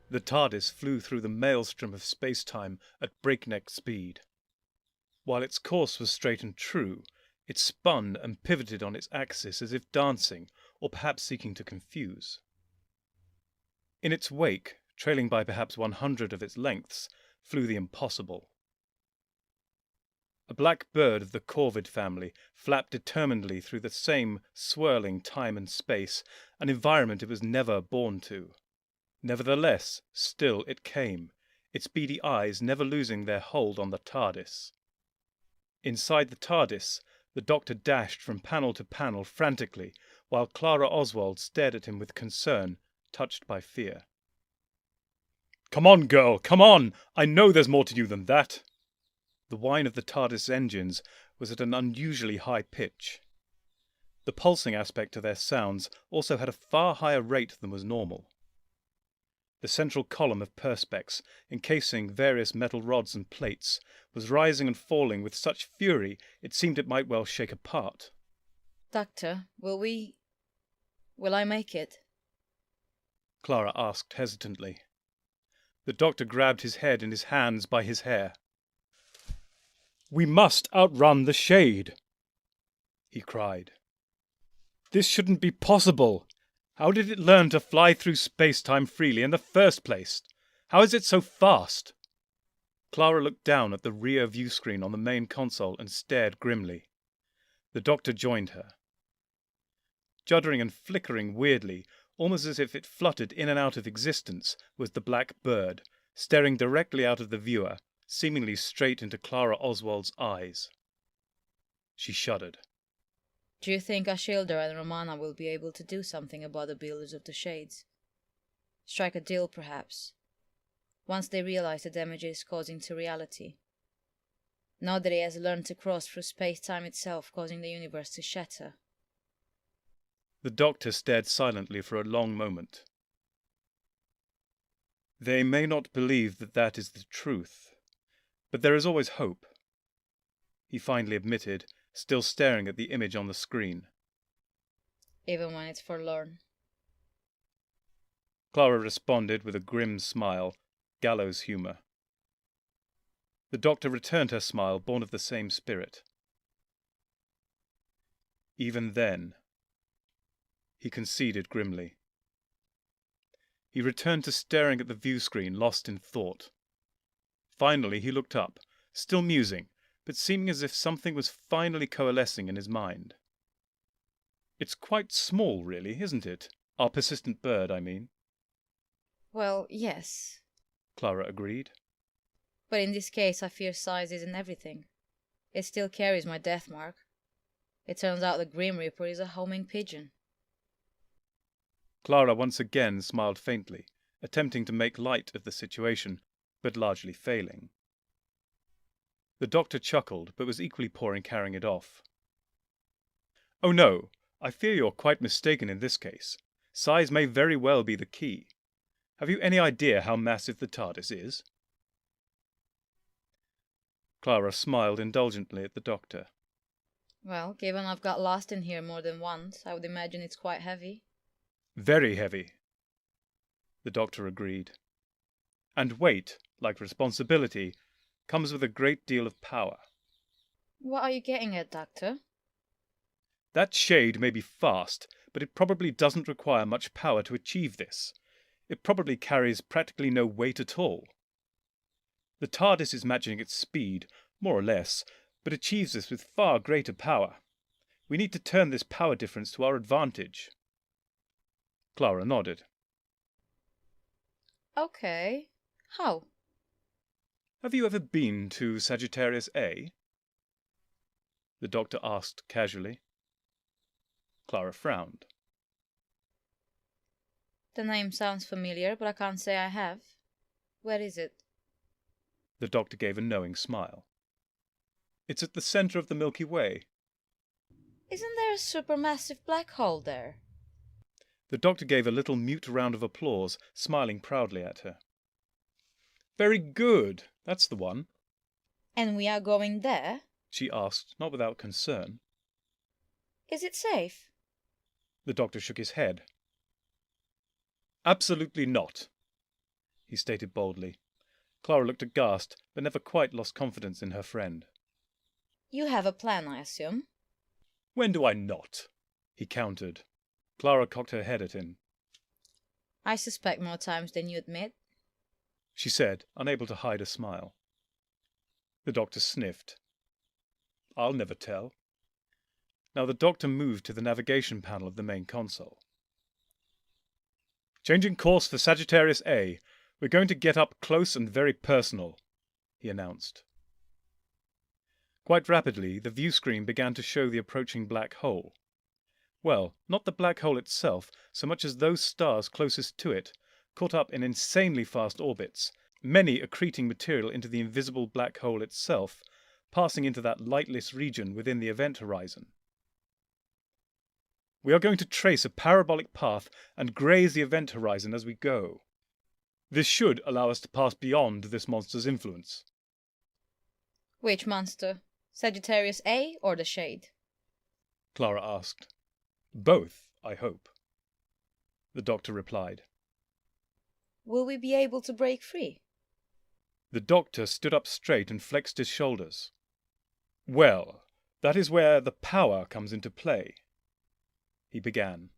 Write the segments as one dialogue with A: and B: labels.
A: The TARDIS flew through the maelstrom of space-time at breakneck speed. While its course was straight and true, it spun and pivoted on its axis as if dancing, or perhaps seeking to confuse. In its wake, trailing by perhaps 100 of its lengths, flew the impossible. A black bird of the corvid family flapped determinedly through the same swirling time and space, an environment it was never born to. Nevertheless, still it came, its beady eyes never losing their hold on the TARDIS. Inside the TARDIS, the Doctor dashed from panel to panel frantically, while Clara Oswald stared at him with concern, touched by fear. "Come on, girl, come on! I know there's more to you than that!" The whine of the TARDIS engines was at an unusually high pitch. The pulsing aspect of their sounds also had a far higher rate than was normal. The central column of perspex, encasing various metal rods and plates, was rising and falling with such fury it seemed it might well shake apart.
B: "Doctor, will I make it?"
A: Clara asked hesitantly. The Doctor grabbed his head in his hands by his hair. "We must outrun the shade," he cried. "This shouldn't be possible. How did it learn to fly through space-time freely in the first place? How is it so fast?" Clara looked down at the rear view screen on the main console and stared grimly. The Doctor joined her. Juddering and flickering weirdly, almost as if it fluttered in and out of existence, was the black bird, staring directly out of the viewer, seemingly straight into Clara Oswald's eyes. She shuddered.
B: "Do you think Ashildr and Romana will be able to do something about the Builders of the Shades? Strike a deal, perhaps, once they realize the damage it is causing to reality? Now that it has learned to cross through space-time itself, causing the universe to shatter."
A: The Doctor stared silently for a long moment. "They may not believe that that is the truth, but there is always hope," he finally admitted, still staring at the image on the screen.
B: "Even when it's forlorn."
A: Clara responded with a grim smile, gallows humour. The Doctor returned her smile, born of the same spirit. "Even then," he conceded grimly. He returned to staring at the view screen, lost in thought. Finally he looked up, still musing, but seeming as if something was finally coalescing in his mind. "It's quite small, really, isn't it? Our persistent bird, I mean."
B: "Well, yes,"
A: Clara agreed.
B: "but in this case I fear size isn't everything. It still carries my death mark. It turns out the Grim Reaper is a homing pigeon."
A: Clara once again smiled faintly, attempting to make light of the situation, but largely failing. The Doctor chuckled, but was equally poor in carrying it off. "Oh no, I fear you're quite mistaken in this case. Size may very well be the key. Have you any idea how massive the TARDIS is?" Clara smiled indulgently at the Doctor.
B: "Well, given I've got lost in here more than once, I would imagine it's quite heavy."
A: "Very heavy," the Doctor agreed. "And weight, like responsibility, comes with a great deal of power."
B: "What are you getting at, Doctor?"
A: "That shade may be fast, but it probably doesn't require much power to achieve this. It probably carries practically no weight at all. The TARDIS is matching its speed, more or less, but achieves this with far greater power. We need to turn this power difference to our advantage. Clara nodded.
B: Okay. How?
A: Have you ever been to Sagittarius A? The Doctor asked casually. Clara frowned.
B: The name sounds familiar, but I can't say I have. Where is it?
A: The Doctor gave a knowing smile. It's at the centre of the Milky Way.
B: Isn't there a supermassive black hole there?
A: The Doctor gave a little mute round of applause, smiling proudly at her. Very good. That's the one.
B: And we are going there?
A: She asked, not without concern.
B: Is it safe?
A: The Doctor shook his head. Absolutely not, he stated boldly. Clara looked aghast, but never quite lost confidence in her friend.
B: You have a plan, I assume?
A: When do I not? He countered. Clara cocked her head at him.
B: I suspect more times than you admit,
A: She said, unable to hide a smile. The Doctor sniffed. I'll never tell. Now the Doctor moved to the navigation panel of the main console. Changing course for Sagittarius A. We're going to get up close and very personal, he announced. Quite rapidly, the view screen began to show the approaching black hole. Well, not the black hole itself, so much as those stars closest to it, caught up in insanely fast orbits, many accreting material into the invisible black hole itself, passing into that lightless region within the event horizon. We are going to trace a parabolic path and graze the event horizon as we go. This should allow us to pass beyond this monster's influence.
B: Which monster? Sagittarius A or the Shade?
A: Clara asked. Both, I hope. The Doctor replied.
B: Will we be able to break free?
A: The Doctor stood up straight and flexed his shoulders. Well, that is where the power comes into play. He began.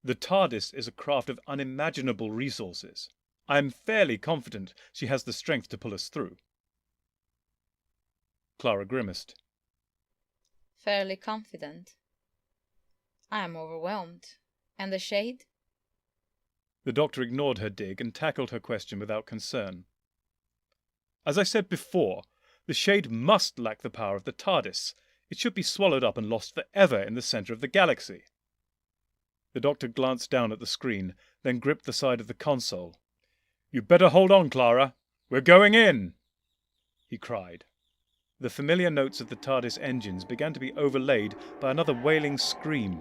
A: The TARDIS is a craft of unimaginable resources. I am fairly confident she has the strength to pull us through. Clara grimaced.
B: Fairly confident. I am overwhelmed. And the Shade?
A: The Doctor ignored her dig and tackled her question without concern. As I said before, the Shade must lack the power of the TARDIS. It should be swallowed up and lost forever in the centre of the galaxy. The Doctor glanced down at the screen, then gripped the side of the console. You'd better hold on, Clara. We're going in, he cried. The familiar notes of the TARDIS engines began to be overlaid by another wailing scream.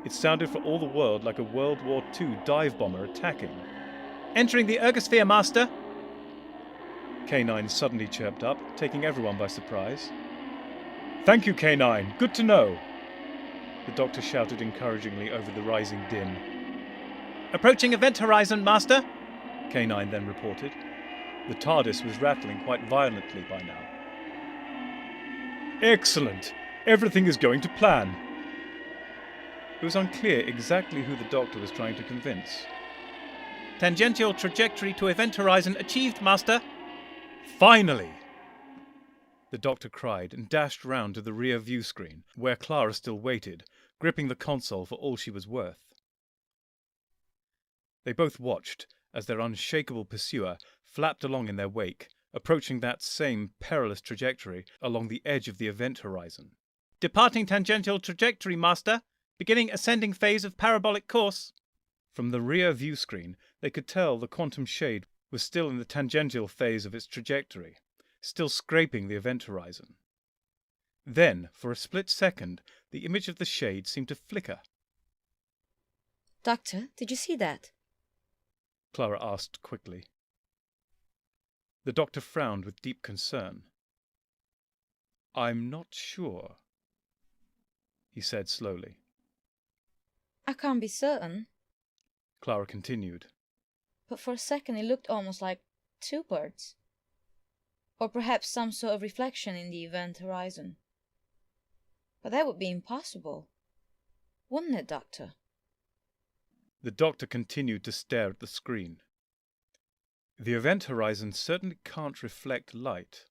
A: It sounded for all the world like a World War II dive bomber attacking. Entering the ergosphere, Master! K9 suddenly chirped up, taking everyone by surprise. Thank you, K9. Good to know. The Doctor shouted encouragingly over the rising din. Approaching event horizon, Master! K9 then reported. The TARDIS was rattling quite violently by now. Excellent! Everything is going to plan. It was unclear exactly who the Doctor was trying to convince. Tangential trajectory to event horizon achieved, Master! Finally! The Doctor cried and dashed round to the rear view screen, where Clara still waited, gripping the console for all she was worth. They both watched as their unshakable pursuer flapped along in their wake, approaching that same perilous trajectory along the edge of the event horizon. Departing tangential trajectory, Master! Beginning ascending phase of parabolic course! From the rear view screen, they could tell the quantum shade was still in the tangential phase of its trajectory, still scraping the event horizon. Then, for a split second, the image of the shade seemed to flicker.
B: Doctor, did you see that?
A: Clara asked quickly. The Doctor frowned with deep concern. I'm not sure, he said slowly.
B: I can't be certain,
A: Clara continued.
B: but for a second it looked almost like two birds. Or perhaps some sort of reflection in the event horizon. But that would be impossible, wouldn't it, Doctor?
A: The Doctor continued to stare at the screen. The event horizon certainly can't reflect light,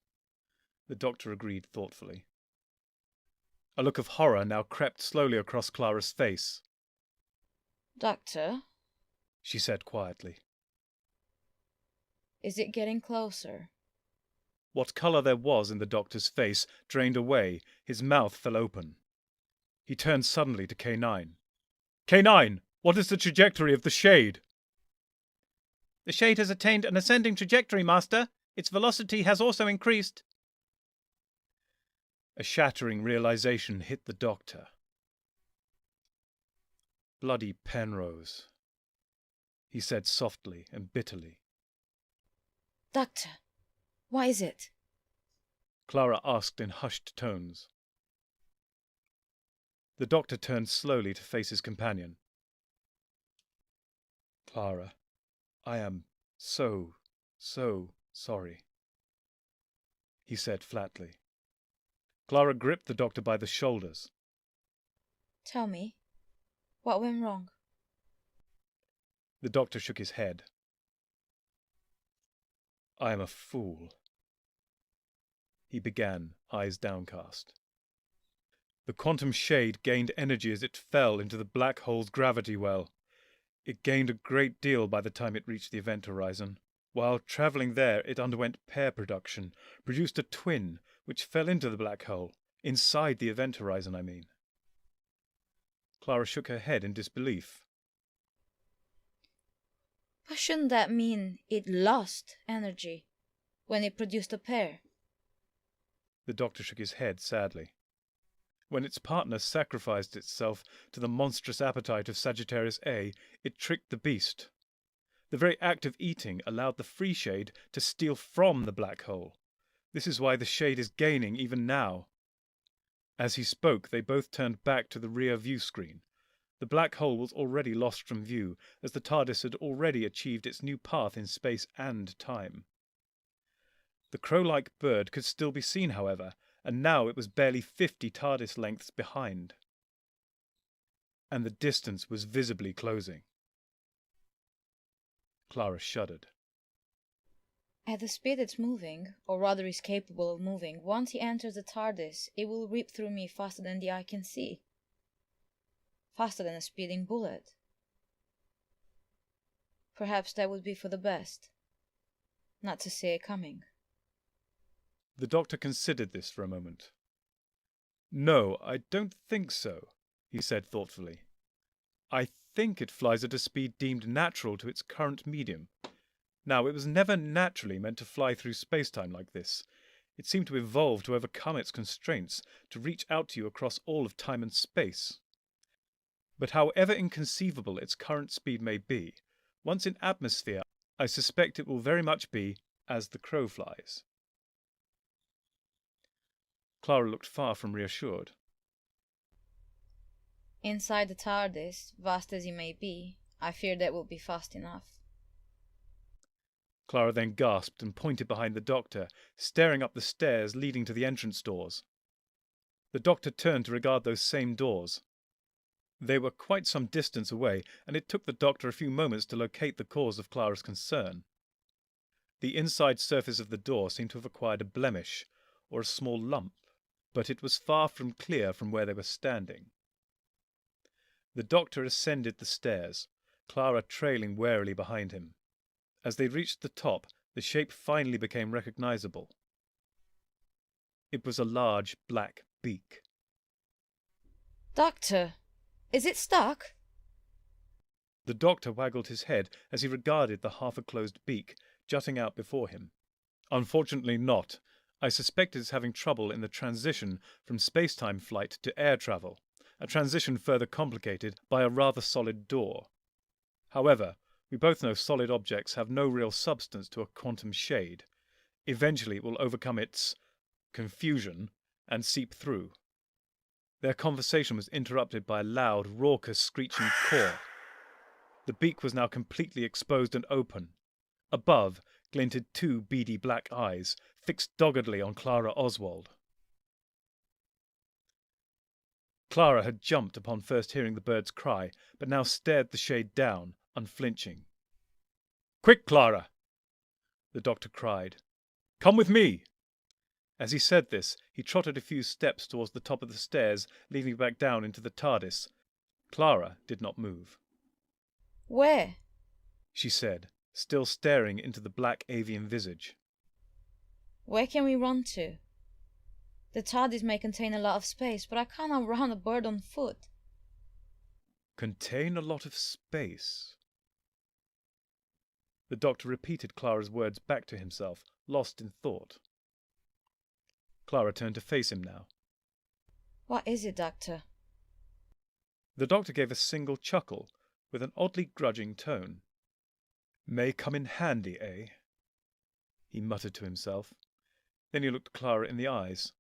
A: the doctor agreed thoughtfully. A look of horror now crept slowly across Clara's face.
B: Doctor,
A: she said quietly.
B: Is it getting closer?
A: What colour there was in the doctor's face drained away, his mouth fell open. He turned suddenly to K9. K9, what is the trajectory of the shade?
C: The shade has attained an ascending trajectory, Master. Its velocity has also increased.
A: A shattering realization hit the doctor. Bloody Penrose, he said softly and bitterly.
B: Doctor, what is it?
A: Clara asked in hushed tones. The doctor turned slowly to face his companion. Clara, I am so sorry, he said flatly. Clara gripped the doctor by the shoulders.
B: Tell me, what went wrong?
A: The doctor shook his head. I am a fool, he began, eyes downcast. The quantum shade gained energy as it fell into the black hole's gravity well. It gained a great deal by the time it reached the event horizon. While travelling there, it underwent pair production, produced a twin, which fell into the black hole, inside the event horizon, I mean. Clara shook her head in disbelief.
B: But shouldn't that mean it lost energy when it produced a pair?
A: The doctor shook his head sadly. When its partner sacrificed itself to the monstrous appetite of Sagittarius A, it tricked the beast. The very act of eating allowed the free shade to steal from the black hole. This is why the shade is gaining even now. As he spoke, they both turned back to the rear view screen. The black hole was already lost from view, as the TARDIS had already achieved its new path in space and time. The crow-like bird could still be seen, however, and now it was barely 50 TARDIS lengths behind. And the distance was visibly closing. Clara shuddered.
B: At the speed it's moving, or rather is capable of moving, once he enters the TARDIS, it will rip through me faster than the eye can see. Faster than a speeding bullet. Perhaps that would be for the best. Not to see it coming.
A: The doctor considered this for a moment. No, I don't think so, he said thoughtfully. I think it flies at a speed deemed natural to its current medium. Now, it was never naturally meant to fly through space-time like this. It seemed to evolve to overcome its constraints, to reach out to you across all of time and space. But however inconceivable its current speed may be, once in atmosphere, I suspect it will very much be as the crow flies. Clara looked far from reassured.
B: Inside the TARDIS, vast as he may be, I fear that will be fast enough.
A: Clara then gasped and pointed behind the doctor, staring up the stairs leading to the entrance doors. The doctor turned to regard those same doors. They were quite some distance away, and it took the doctor a few moments to locate the cause of Clara's concern. The inside surface of the door seemed to have acquired a blemish, or a small lump, but it was far from clear from where they were standing. The doctor ascended the stairs, Clara trailing warily behind him. As they reached the top, the shape finally became recognizable. It was a large black beak.
B: Doctor, is it stuck?
A: The doctor waggled his head as he regarded the half-closed beak jutting out before him. Unfortunately not. I suspect it is having trouble in the transition from space-time flight to air travel, a transition further complicated by a rather solid door. However, we both know solid objects have no real substance to a quantum shade. Eventually it will overcome its confusion and seep through. Their conversation was interrupted by a loud, raucous, screeching caw. The beak was now completely exposed and open. Above glinted two beady black eyes, fixed doggedly on Clara Oswald. Clara had jumped upon first hearing the bird's cry, but now stared the shade down, unflinching. "Quick, Clara!" the doctor cried. "Come with me!" As he said this, he trotted a few steps towards the top of the stairs, leading back down into the TARDIS. Clara did not move.
B: Where?
A: She said, still staring into the black avian visage.
B: Where can we run to? The TARDIS may contain a lot of space, but I can't outrun a bird on foot.
A: Contain a lot of space? The doctor repeated Clara's words back to himself, lost in thought. Clara turned to face him now.
B: What is it, Doctor?
A: The doctor gave a single chuckle, with an oddly grudging tone. May come in handy, eh? He muttered to himself. Then he looked Clara in the eyes.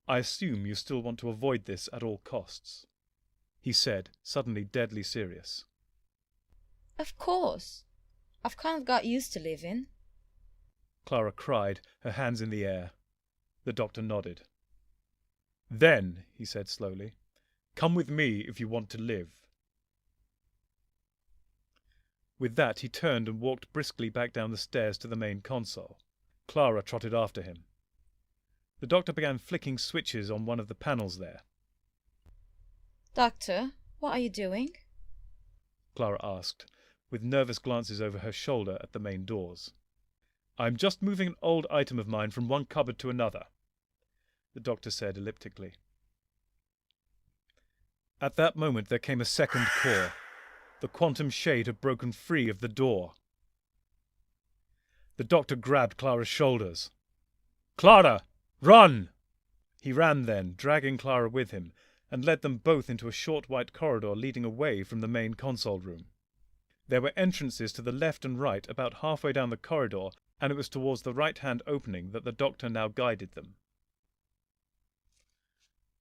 A: I assume you still want to avoid this at all costs, he said, suddenly deadly serious.
B: Of course. I've kind of got used to living.
A: Clara cried, her hands in the air. The doctor nodded. Then, he said slowly, come with me if you want to live. With that, he turned and walked briskly back down the stairs to the main console. Clara trotted after him. The doctor began flicking switches on one of the panels there.
B: Doctor, what are you doing?
A: Clara asked, with nervous glances over her shoulder at the main doors. I'm just moving an old item of mine from one cupboard to another, the doctor said elliptically. At that moment there came a second call. The quantum shade had broken free of the door. The doctor grabbed Clara's shoulders. Clara! Run! He ran then, dragging Clara with him, and led them both into a short white corridor leading away from the main console room. There were entrances to the left and right about halfway down the corridor, and it was towards the right-hand opening that the doctor now guided them.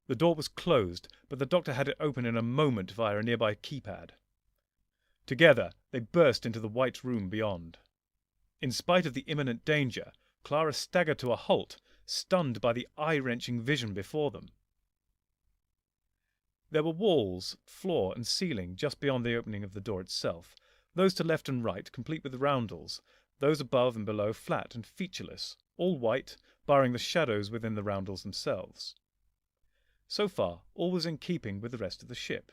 A: The door was closed, but the doctor had it open in a moment via a nearby keypad. Together they burst into the white room beyond. In spite of the imminent danger, Clara staggered to a halt, stunned by the eye-wrenching vision before them. There were walls, floor and ceiling just beyond the opening of the door itself, those to left and right complete with roundels, those above and below flat and featureless, all white, barring the shadows within the roundels themselves. So far, all was in keeping with the rest of the ship.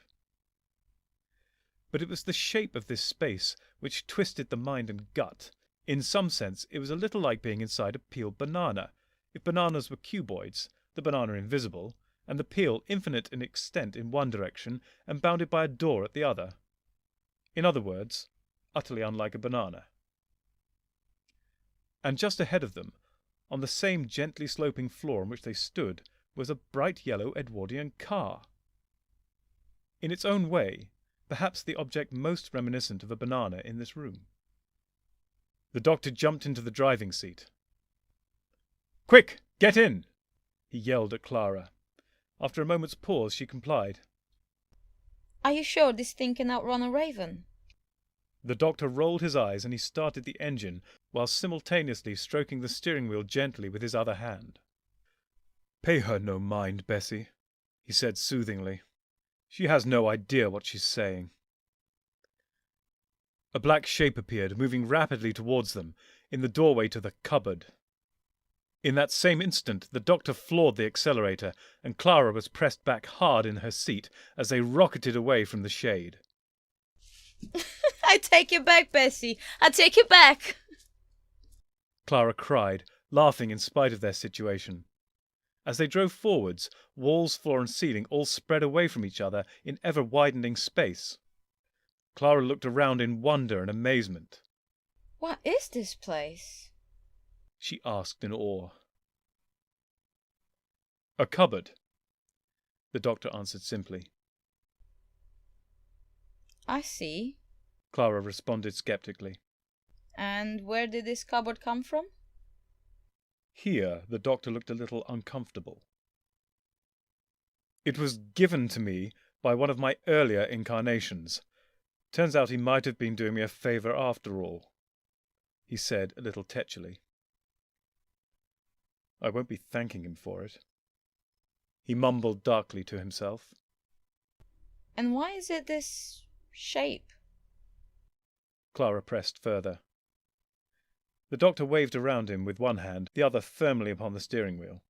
A: But it was the shape of this space which twisted the mind and gut. In some sense, it was a little like being inside a peeled banana, if bananas were cuboids, the banana invisible, and the peel infinite in extent in one direction and bounded by a door at the other. In other words, utterly unlike a banana. And just ahead of them, on the same gently sloping floor on which they stood, was a bright yellow Edwardian car. In its own way, perhaps the object most reminiscent of a banana in this room. The doctor jumped into the driving seat. "Quick, get in!" he yelled at Clara. After a moment's pause, she complied.
B: Are you sure this thing can outrun a raven?
A: The doctor rolled his eyes and he started the engine, while simultaneously stroking the steering wheel gently with his other hand. "Pay her no mind, Bessie," he said soothingly. "She has no idea what she's saying." A black shape appeared, moving rapidly towards them, in the doorway to the cupboard. In that same instant, the doctor floored the accelerator, and Clara was pressed back hard in her seat as they rocketed away from the shade.
B: I take you back, Bessie. I take you back.
A: Clara cried, laughing in spite of their situation. As they drove forwards, walls, floor and ceiling all spread away from each other in ever-widening space. Clara looked around in wonder and amazement.
B: What is this place?
A: She asked in awe. "A cupboard," the doctor answered simply.
B: I see.
A: Clara responded skeptically.
B: And where did this cupboard come from?
A: Here the doctor looked a little uncomfortable. "It was given to me by one of my earlier incarnations. Turns out he might have been doing me a favour after all," he said a little tetchily. "I won't be thanking him for it," he mumbled darkly to himself.
B: And why is it this shape?
A: Clara pressed further. The doctor waved around him with one hand, the other firmly upon the steering wheel.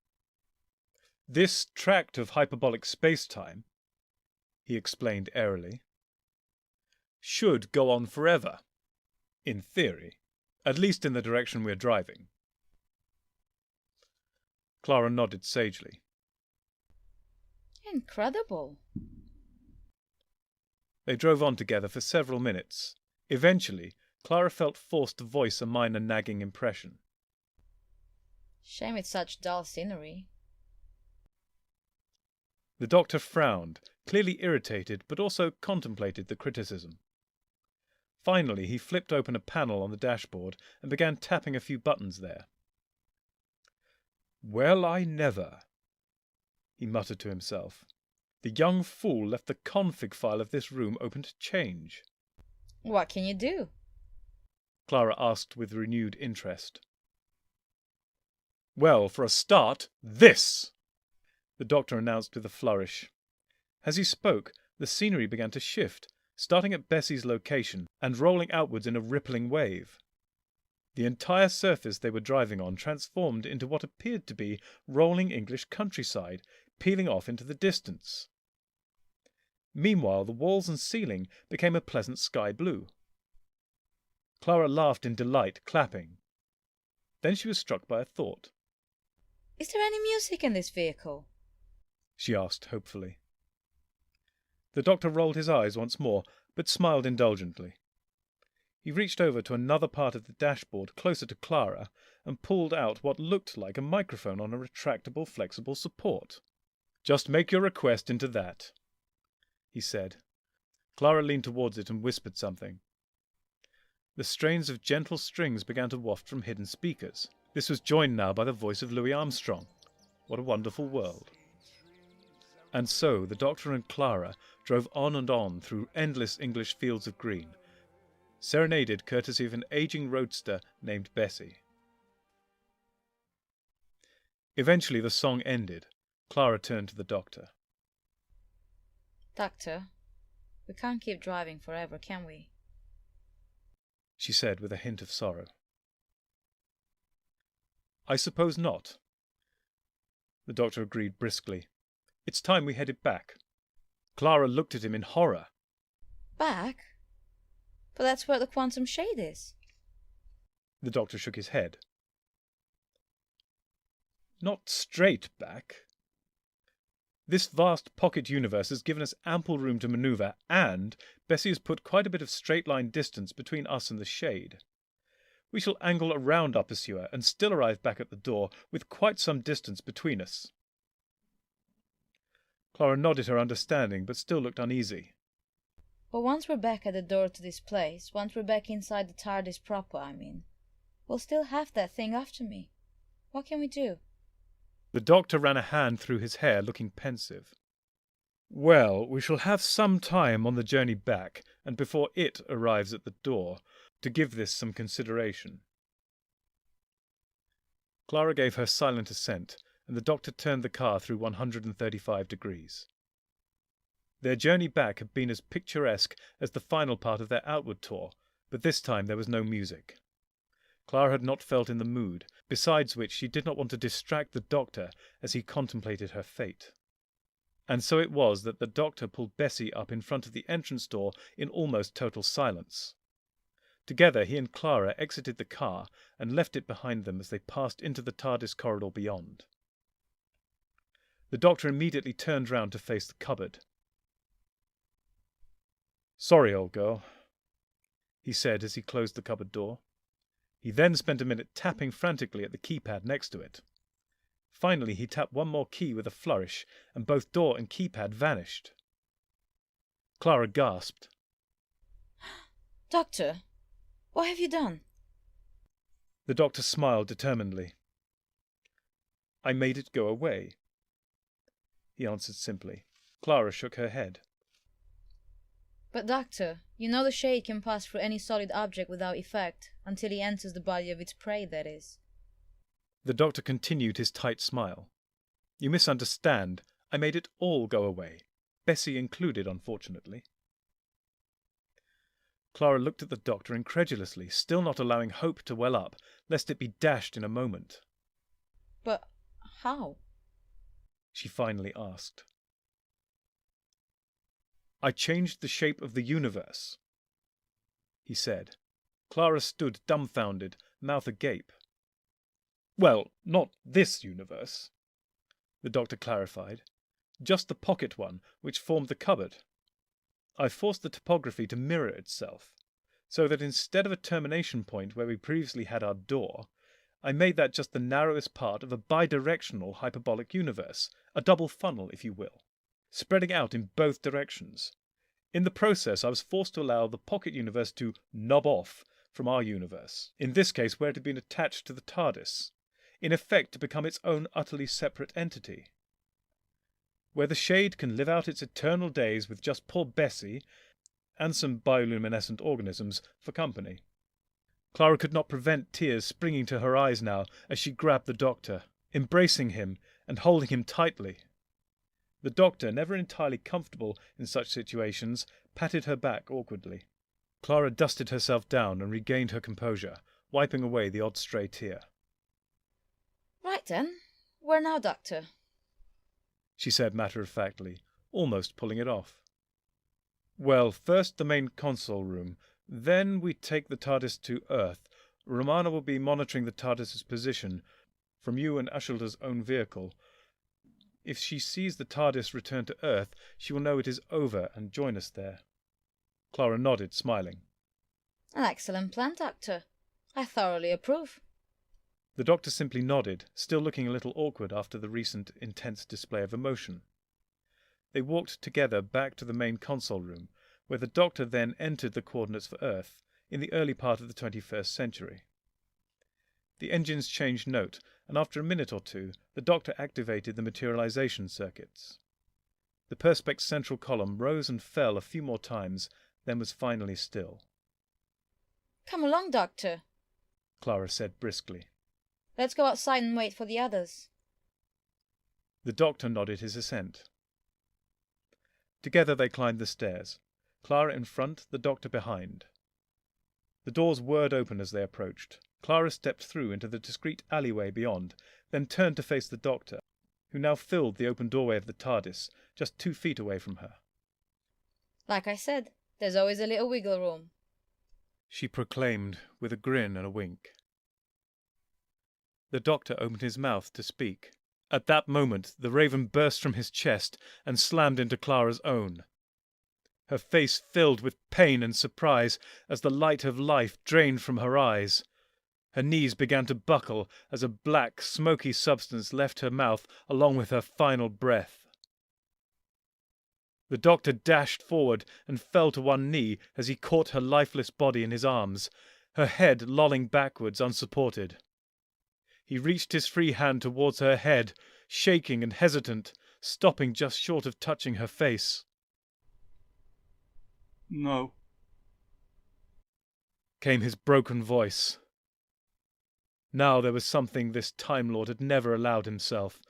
A: "This tract of hyperbolic space-time," he explained airily, "should go on forever. In theory. At least in the direction we're driving." Clara nodded sagely.
B: Incredible.
A: They drove on together for several minutes. Eventually, Clara felt forced to voice a minor nagging impression.
B: Shame it's such dull scenery.
A: The doctor frowned, clearly irritated, but also contemplated the criticism. Finally, he flipped open a panel on the dashboard and began tapping a few buttons there. "Well, I never," he muttered to himself. "The young fool left the config file of this room open to change."
B: What can you do?
A: Clara asked with renewed interest. "Well, for a start, this!" the doctor announced with a flourish. As he spoke, the scenery began to shift, starting at Bessie's location and rolling outwards in a rippling wave. The entire surface they were driving on transformed into what appeared to be rolling English countryside, peeling off into the distance. Meanwhile, the walls and ceiling became a pleasant sky blue. Clara laughed in delight, clapping. Then she was struck by a thought.
B: Is there any music in this vehicle?
A: She asked hopefully. The doctor rolled his eyes once more, but smiled indulgently. He reached over to another part of the dashboard closer to Clara and pulled out what looked like a microphone on a retractable, flexible support. "Just make your request into that," he said. Clara leaned towards it and whispered something. The strains of gentle strings began to waft from hidden speakers. This was joined now by the voice of Louis Armstrong. What a wonderful world. And so the doctor and Clara drove on and on through endless English fields of green, serenaded courtesy of an aging roadster named Bessie. Eventually the song ended. Clara turned to the doctor.
B: Doctor, we can't keep driving forever, can we?
A: She said with a hint of sorrow. "I suppose not." The doctor agreed briskly. "It's time we headed back." Clara looked at him in horror.
B: Back? But that's where the quantum shade is.
A: The doctor shook his head. "Not straight back. This vast pocket universe has given us ample room to maneuver, and Bessie has put quite a bit of straight-line distance between us and the shade. We shall angle around our pursuer and still arrive back at the door with quite some distance between us." Clara nodded her understanding, but still looked uneasy.
B: But once we're back at the door to this place, once we're back inside the TARDIS proper, I mean, we'll still have that thing after me. What can we do?
A: The doctor ran a hand through his hair, looking pensive. "Well, we shall have some time on the journey back, and before it arrives at the door, to give this some consideration." Clara gave her silent assent, and the doctor turned the car through 135 degrees. Their journey back had been as picturesque as the final part of their outward tour, but this time there was no music. Clara had not felt in the mood, besides which she did not want to distract the doctor as he contemplated her fate. And so it was that the doctor pulled Bessie up in front of the entrance door in almost total silence. Together he and Clara exited the car and left it behind them as they passed into the TARDIS corridor beyond. The doctor immediately turned round to face the cupboard. "Sorry, old girl," he said as he closed the cupboard door. He then spent a minute tapping frantically at the keypad next to it. Finally he tapped one more key with a flourish, and both door and keypad vanished. Clara gasped.
B: Doctor, what have you done?
A: The doctor smiled determinedly. "I made it go away," he answered simply. Clara shook her head.
B: But doctor, you know the shade can pass through any solid object without effect, until he enters the body of its prey, that is.
A: The doctor continued his tight smile. "You misunderstand. I made it all go away. Bessie included, unfortunately." Clara looked at the doctor incredulously, still not allowing hope to well up, lest it be dashed in a moment.
B: But how?
A: She finally asked. I changed the shape of the universe, he said. Clara stood dumbfounded, mouth agape. Well, not this universe, the doctor clarified. Just the pocket one, which formed the cupboard. I forced the topography to mirror itself, so that instead of a termination point where we previously had our door, I made that just the narrowest part of a bidirectional hyperbolic universe, a double funnel, if you will, spreading out in both directions. In the process, I was forced to allow the pocket universe to knob off from our universe, in this case where it had been attached to the TARDIS, in effect to become its own utterly separate entity. Where the shade can live out its eternal days with just poor Bessie and some bioluminescent organisms for company. Clara could not prevent tears springing to her eyes now as she grabbed the doctor, embracing him and holding him tightly. The doctor, never entirely comfortable in such situations, patted her back awkwardly. Clara dusted herself down and regained her composure, wiping away the odd stray tear.
B: Right then, where now, Doctor?
A: She said matter-of-factly, almost pulling it off. Well, first the main console room, then we take the TARDIS to Earth. Romana will be monitoring the TARDIS's position from you and Ashilda's own vehicle. If she sees the TARDIS return to Earth, she will know it is over and join us there. Clara nodded, smiling.
B: An excellent plan, Doctor. I thoroughly approve.
A: The doctor simply nodded, still looking a little awkward after the recent intense display of emotion. They walked together back to the main console room, where the doctor then entered the coordinates for Earth in the early part of the 21st century. The engines changed note, and after a minute or two, the doctor activated the materialization circuits. The Perspex central column rose and fell a few more times, then was finally still.
B: Come along, Doctor,
A: Clara said briskly.
B: Let's go outside and wait for the others.
A: The doctor nodded his assent. Together they climbed the stairs, Clara in front, the doctor behind. The doors whirred open as they approached. Clara stepped through into the discreet alleyway beyond, then turned to face the doctor, who now filled the open doorway of the TARDIS, just 2 feet away from her.
B: Like I said, there's always a little wiggle room,
A: she proclaimed with a grin and a wink. The doctor opened his mouth to speak. At that moment, the raven burst from his chest and slammed into Clara's own. Her face filled with pain and surprise as the light of life drained from her eyes. Her knees began to buckle as a black, smoky substance left her mouth along with her final breath. The doctor dashed forward and fell to one knee as he caught her lifeless body in his arms, her head lolling backwards unsupported. He reached his free hand towards her head, shaking and hesitant, stopping just short of touching her face.
D: No,
A: came his broken voice. Now there was something this Time Lord had never allowed himself.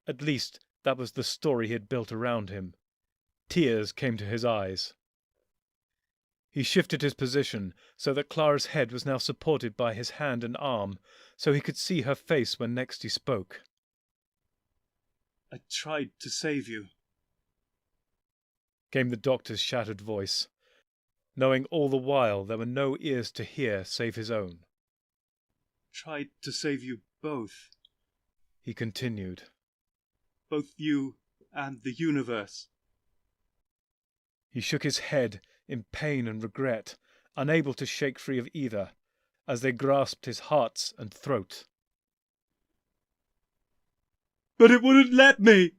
A: At least, that was the story he had built around him. Tears came to his eyes. He shifted his position so that Clara's head was now supported by his hand and arm, so he could see her face when next he spoke.
D: I tried to save you.
A: Came the doctor's shattered voice, knowing all the while there were no ears to hear save his own.
D: Tried to save you both.
A: He continued.
D: Both you and the universe.
A: He shook his head in pain and regret, unable to shake free of either, as they grasped his hearts and throat.
D: But it wouldn't let me!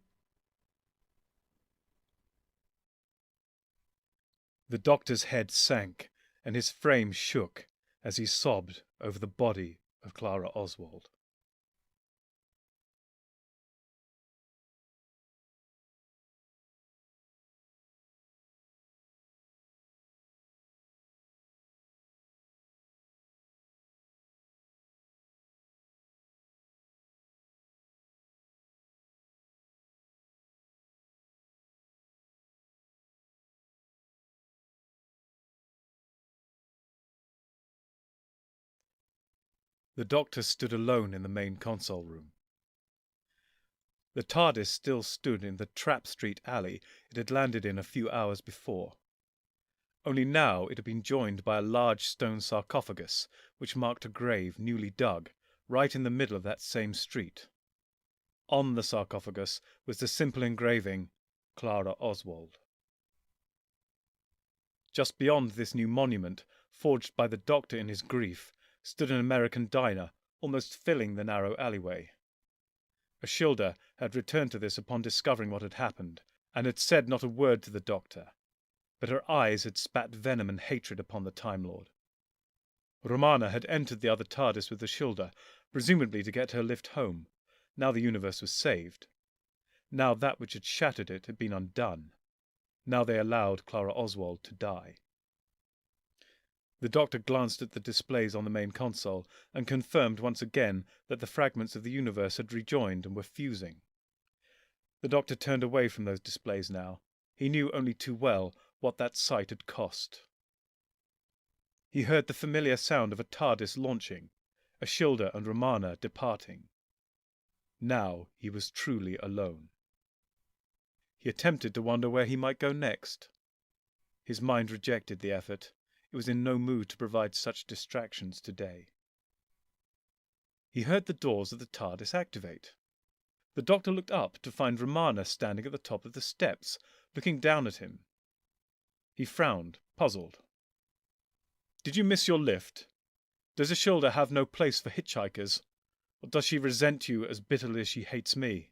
A: The doctor's head sank, and his frame shook as he sobbed over the body of Clara Oswald. The Doctor stood alone in the main console room. The TARDIS still stood in the Trap Street alley it had landed in a few hours before. Only now it had been joined by a large stone sarcophagus, which marked a grave newly dug, right in the middle of that same street. On the sarcophagus was the simple engraving, Clara Oswald. Just beyond this new monument, forged by the Doctor in his grief, stood an American diner, almost filling the narrow alleyway. Ashilda had returned to this upon discovering what had happened, and had said not a word to the Doctor, but her eyes had spat venom and hatred upon the Time Lord. Romana had entered the other TARDIS with Ashilda, presumably to get her lift home. Now the universe was saved. Now that which had shattered it had been undone. Now they allowed Clara Oswald to die. The Doctor glanced at the displays on the main console and confirmed once again that the fragments of the universe had rejoined and were fusing. The Doctor turned away from those displays now. He knew only too well what that sight had cost. He heard the familiar sound of a TARDIS launching, Ashilda and Romana departing. Now he was truly alone. He attempted to wonder where he might go next. His mind rejected the effort. It was in no mood to provide such distractions today. He heard the doors of the TARDIS activate. The Doctor looked up to find Romana standing at the top of the steps, looking down at him. He frowned, puzzled. "Did you miss your lift? Does Ashilda have no place for hitchhikers? Or does she resent you as bitterly as she hates me?"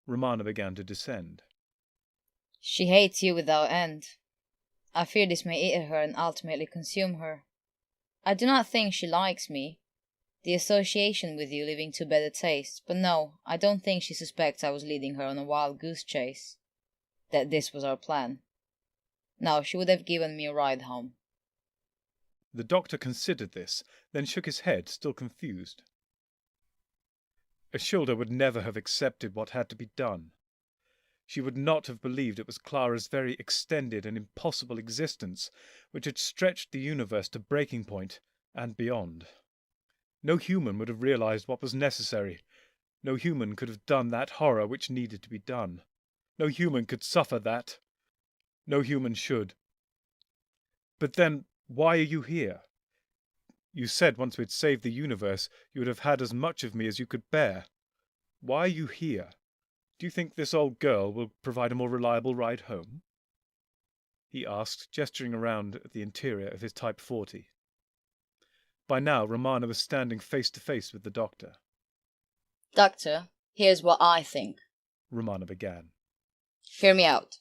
A: Romana began to descend.
B: She hates you without end. I fear this may eat her and ultimately consume her. I do not think she likes me. The association with you leaving too bad a taste, but no, I don't think she suspects I was leading her on a wild goose chase. That this was our plan. No, she would have given me a ride home.
A: The Doctor considered this, then shook his head, still confused. Ashilda would never have accepted what had to be done. She would not have believed it was Clara's very extended and impossible existence which had stretched the universe to breaking point and beyond. No human would have realized what was necessary. No human could have done that horror which needed to be done. No human could suffer that. No human should. But then, why are you here? You said once we'd saved the universe, you would have had as much of me as you could bear. Why are you here? Do you think this old girl will provide a more reliable ride home?" he asked, gesturing around at the interior of his Type 40. By now, Romana was standing face to face with the Doctor.
B: Doctor, here's what I think.
A: Romana began.
B: Hear me out.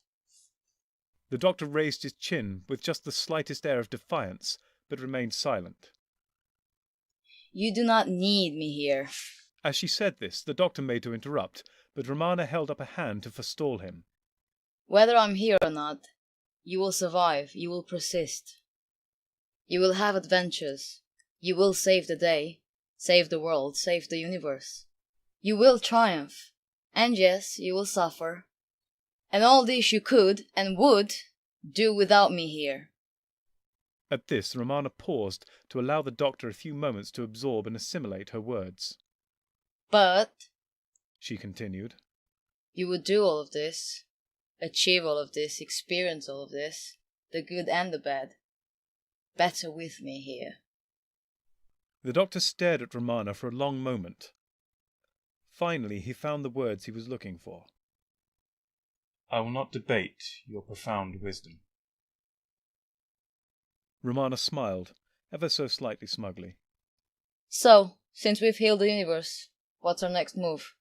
A: The Doctor raised his chin with just the slightest air of defiance, but remained silent.
B: You do not need me here.
A: As she said this, the Doctor made to interrupt, but Romana held up a hand to forestall him.
B: Whether I'm here or not, you will survive, you will persist. You will have adventures. You will save the day, save the world, save the universe. You will triumph. And yes, you will suffer. And all this you could, and would, do without me here.
A: At this, Romana paused to allow the Doctor a few moments to absorb and assimilate her words.
B: But,
A: she continued,
B: you would do all of this, achieve all of this, experience all of this, the good and the bad, better with me here.
A: The Doctor stared at Romana for a long moment. Finally, he found the words he was looking for. "I will not debate your profound wisdom." Romana smiled, ever so slightly smugly.
B: So, since we've healed the universe, what's our next move?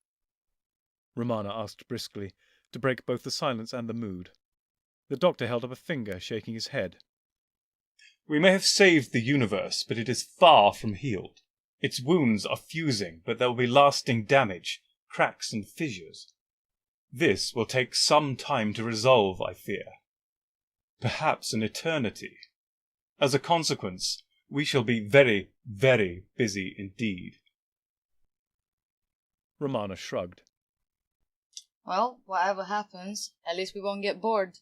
A: Romana asked briskly, to break both the silence and the mood. The Doctor held up a finger, shaking his head. "We may have saved the universe, but it is far from healed. Its wounds are fusing, but there will be lasting damage, cracks and fissures. This will take some time to resolve, I fear. Perhaps an eternity. As a consequence, we shall be very, very busy indeed." Romana shrugged.
B: Well, whatever happens, at least we won't get bored.